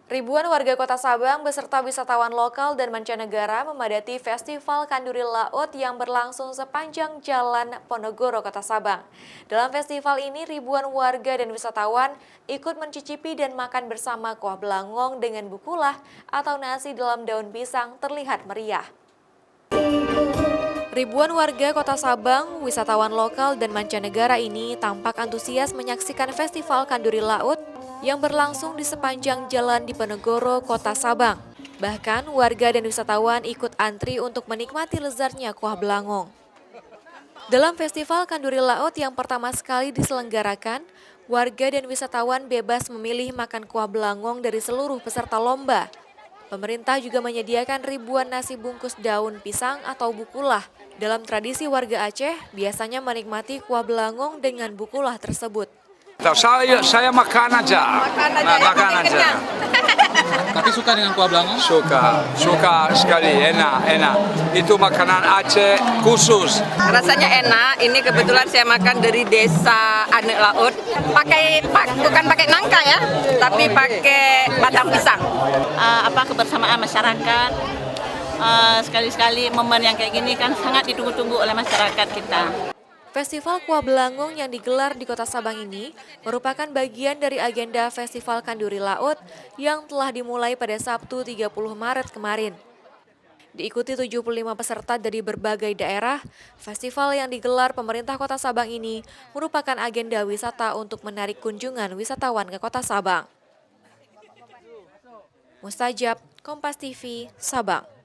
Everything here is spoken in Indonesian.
Ribuan warga Kota Sabang beserta wisatawan lokal dan mancanegara memadati Festival Kanduri Laut yang berlangsung sepanjang Jalan Ponorogo, Kota Sabang. Dalam festival ini, ribuan warga dan wisatawan ikut mencicipi dan makan bersama kuah belangong dengan bukulah atau nasi dalam daun pisang terlihat meriah. Ribuan warga Kota Sabang, wisatawan lokal dan mancanegara ini tampak antusias menyaksikan Festival Kanduri Laut yang berlangsung di sepanjang jalan di Ponorogo, Kota Sabang. Bahkan warga dan wisatawan ikut antri untuk menikmati lezatnya kuah belangong. Dalam Festival Kanduri Laut yang pertama sekali diselenggarakan, warga dan wisatawan bebas memilih makan kuah belangong dari seluruh peserta lomba. Pemerintah juga menyediakan ribuan nasi bungkus daun pisang atau bukulah. Dalam tradisi warga Aceh, biasanya menikmati kuah belangong dengan bukulah tersebut. Saya makan aja. Makan aja. Tapi suka dengan kuah belangong? Suka sekali, enak. Itu makanan Aceh khusus. Rasanya enak. Ini kebetulan saya makan dari desa Anek Laut. Bukan pakai nangka ya, tapi pakai batang pisang. Kebersamaan masyarakat. Sekali-sekali momen yang kayak gini kan sangat ditunggu-tunggu oleh masyarakat kita. Festival Kuah Belangong yang digelar di Kota Sabang ini merupakan bagian dari agenda Festival Kanduri Laut yang telah dimulai pada Sabtu 30 Maret kemarin. Diikuti 75 peserta dari berbagai daerah, festival yang digelar pemerintah Kota Sabang ini merupakan agenda wisata untuk menarik kunjungan wisatawan ke Kota Sabang. Mustajab, Kompas TV, Sabang.